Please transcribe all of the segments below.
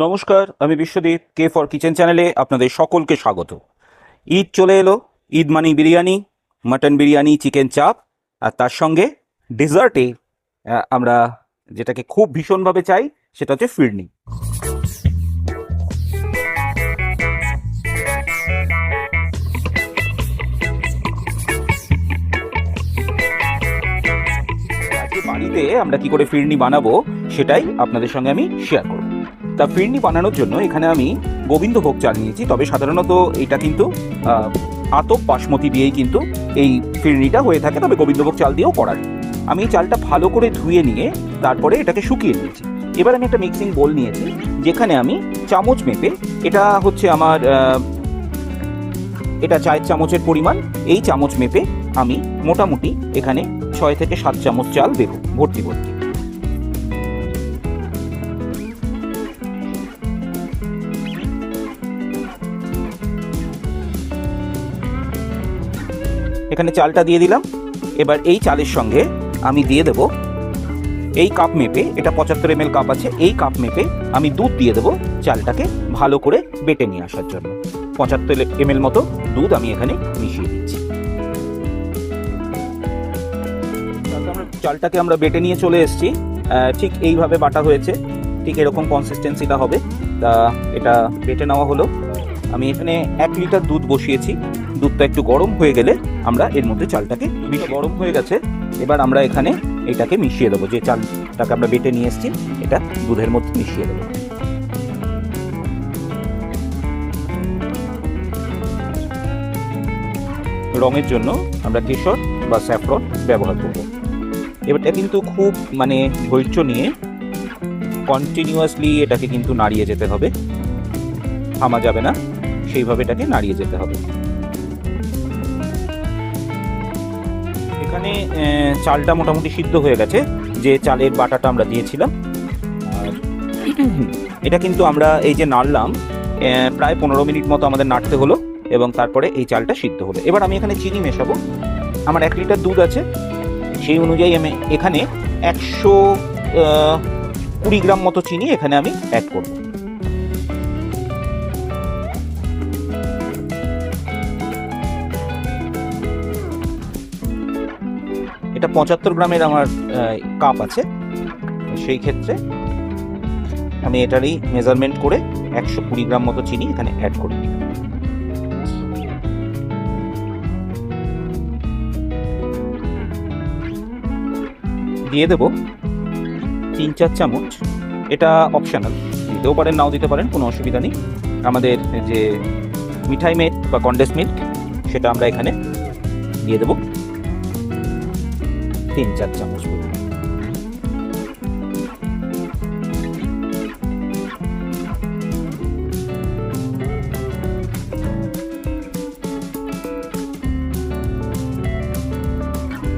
নমস্কার, আমি Biswadip. K for kitchen চ্যানেলে আপনাদের সকলকে স্বাগত। ঈদ চলে এলো। ঈদ মানি বিরিয়ানি, মাটন বিরিয়ানি, চিকেন চাপ, আর তার সঙ্গে ডেজার্টে আমরা যেটাকে খুব ভীষণভাবে চাই সেটা হচ্ছে ফিরনি। আজকে বাড়িতে আমরা কি করে ফিরনি বানাবো সেটাই আপনাদের সঙ্গে আমি শেয়ার করব। তা ফিরনি বানানোর জন্য এখানে আমি গোবিন্দভোগ চাল নিয়েছি, তবে সাধারণত এটা কিন্তু আতপ বাসমতি দিয়েই কিন্তু এই ফিরনিটা হয়ে থাকে, তবে গোবিন্দভোগ চাল দিয়েও করার। আমি এই চালটা ভালো করে ধুয়ে নিয়ে তারপরে এটাকে শুকিয়ে নিয়েছি। এবার আমি একটা মিক্সিং বোল নিয়েছি, যেখানে আমি চামচ মেপে, এটা হচ্ছে আমার এটা 4 চামচের পরিমাণ, এই চামচ মেপে আমি মোটামুটি এখানে 6 থেকে 7 চামচ চাল দেবো ভর্তি ভর্তি। এখানে চালটা দিয়ে দিলাম। এবার এই চালের সঙ্গে আমি দিয়ে দেব এই কাপ মেপে, এটা 75 ml কাপ আছে, এই কাপ মেপে আমি দুধ দিয়ে দেবো চালটাকে ভালো করে বেটে নিয়ে আসার জন্য। 75 ml মতো দুধ আমি এখানে মিশিয়ে দিচ্ছি। চালটাকে আমরা বেটে নিয়ে চলে এসেছি, ঠিক এইভাবে বাটা হয়েছে, ঠিক এরকম কনসিস্টেন্সিটা হবে। তা এটা বেটে নেওয়া হলো। আমি এখানে 1 লিটার দুধ বসিয়েছি। দুধটা একটু গরম হয়ে গেলে আমরা এর মধ্যে চালটাকে গরম হয়ে গেছে, এবার আমরা এখানে এটাকে মিশিয়ে দেবো। যে চালটাকে আমরা বেটে নিয়ে এসেছি এটা দুধের মধ্যে মিশিয়ে দেবো। রঙের জন্য আমরা কেশর বা স্যাফরন ব্যবহার করব। এবারটা কিন্তু খুব ধৈর্য নিয়ে কন্টিনিউয়াসলি এটাকে কিন্তু নাড়িয়ে যেতে হবে, থামা যাবে না, সেইভাবে এটাকে নাড়িয়ে যেতে হবে। এখানে চালটা মোটামুটি সিদ্ধ হয়ে গেছে, যে চালের বাটাটা আমরা দিয়েছিলাম। আর এটা কিন্তু আমরা এই যে নাড়লাম, প্রায় 15 মিনিট মতো আমাদের নাড়তে হলো, এবং তারপরে এই চালটা সিদ্ধ হলো। এবার আমি এখানে চিনি মেশাবো। আমার 1 লিটার দুধ আছে, সেই অনুযায়ী আমি এখানে 120 গ্রাম মতো চিনি এখানে আমি অ্যাড করব। এটা 75 গ্রামের আমার কাপ আছে, সেই ক্ষেত্রে আমি এটারই মেজারমেন্ট করে 120 গ্রাম মতো চিনি এখানে অ্যাড করে দিই। দিয়ে দেব 3-4 চামচ, এটা অপশনাল, দিতেও পারেন নাও দিতে পারেন, কোনো অসুবিধা নেই। আমাদের যে মিঠাই মেট বা কনডেন্স মিল্ক সেটা আমরা এখানে দিয়ে দেব 3-4 চামচ।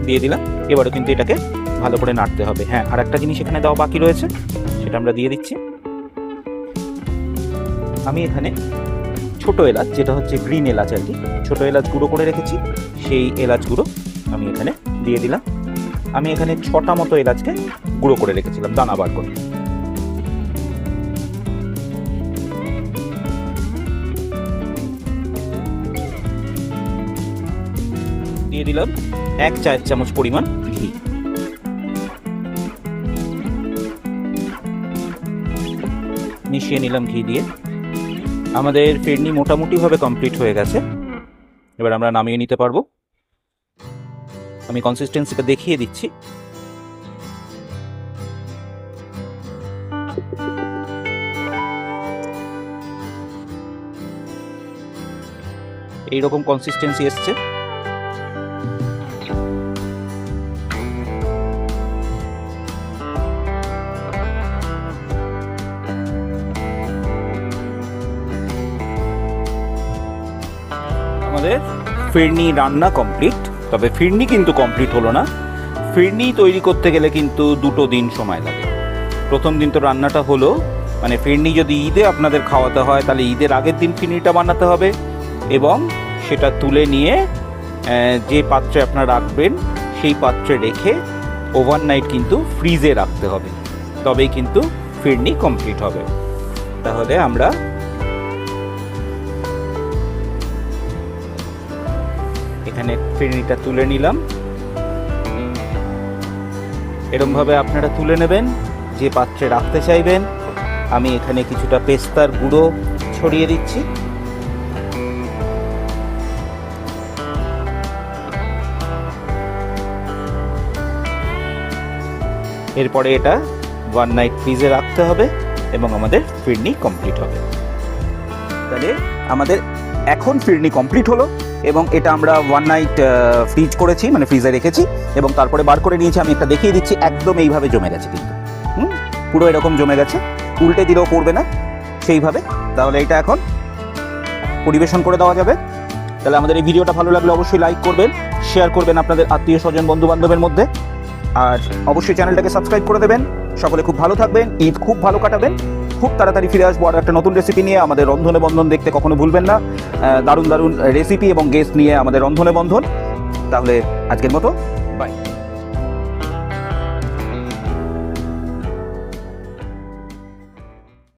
দিয়ে দিলাম। এবারও কিন্তু এটাকে ভালো করে নাড়তে হবে। হ্যাঁ, আর একটা জিনিস এখানে দেওয়া বাকি রয়েছে, সেটা আমরা দিয়ে দিচ্ছি। আমি এখানে ছোট এলাচ, যেটা হচ্ছে গ্রিন এলাচ আর কি, ছোট এলাচ গুঁড়ো করে রেখেছি, সেই এলাচ গুঁড়ো আমি এখানে দিয়ে দিলাম। আমি এখানে 6টা মতো এলাচকে গুঁড়ো করে রেখেছিলাম দানা বার করে। দিয়ে দিলাম 1 চায়ের চামচ পরিমাণ ঘি। মিশিয়ে নিলাম ঘি দিয়ে। আমাদের ফিরনি মোটামুটিভাবে কমপ্লিট হয়ে গেছে, এবার আমরা নামিয়ে নিতে পারবো। আমি কনসিস্টেন্সিটা দেখিয়ে দিচ্ছি। এইরকম কনসিস্টেন্সি এসছে। আমাদের ফিরনি রান্না কমপ্লিট, তবে ফিরনি কিন্তু কমপ্লিট হলো না। ফিরনি তৈরি করতে গেলে কিন্তু 2 দিন সময় লাগে। প্রথম দিন তো রান্নাটা হলো, ফিরনি যদি ঈদে আপনাদের খাওয়াতে হয় তাহলে ঈদের আগের দিন ফিরনিটা বানাতে হবে, এবং সেটা তুলে নিয়ে যে পাত্রে আপনারা রাখবেন সেই পাত্রে রেখে ওভারনাইট কিন্তু ফ্রিজে রাখতে হবে, তবেই কিন্তু ফিরনি কমপ্লিট হবে। তাহলে আমরা এখানে ফিরনিটা তুলে নিলাম। এরকম ভাবে আপনারা তুলে নেবেন যে পাত্রে রাখতে চাইবেন। আমি এখানে কিছুটা পেস্তার গুঁড়ো ছড়িয়ে দিচ্ছি। এরপরে এটা 1 নাইট ফ্রিজে রাখতে হবে এবং আমাদের ফিরনি কমপ্লিট হবে। তাহলে আমাদের এখন ফিরনি কমপ্লিট হলো এবং এটা আমরা 1 নাইট ফ্রিজ করেছি, মানে ফ্রিজে রেখেছি এবং তারপরে বার করে নিয়েছি। আমি একটা দেখিয়ে দিচ্ছি, একদম এইভাবে জমে গেছে কিন্তু, পুরো এরকম জমে গেছে, উল্টে দিলেও পড়বে না সেইভাবে। তাহলে এটা এখন পরিবেশন করে দেওয়া যাবে। তাহলে আমাদের এই ভিডিওটা ভালো লাগলে অবশ্যই লাইক করবেন, শেয়ার করবেন আপনাদের আত্মীয় স্বজন বন্ধু বান্ধবের মধ্যে, আর অবশ্যই চ্যানেলটাকে সাবস্ক্রাইব করে দেবেন। সকলে খুব ভালো থাকবেন, ঈদ খুব ভালো কাটাবেন। খুব তাড়াতাড়ি ফিরে আসবো আর একটা নতুন রেসিপি নিয়ে। আমাদের রন্ধনে বন্ধন দেখতে কখনো ভুলবেন না। দারুণ দারুণ রেসিপি এবং গেস্ট নিয়ে আমাদের রন্ধনে বন্ধন। তাহলে আজকের মতো বাই।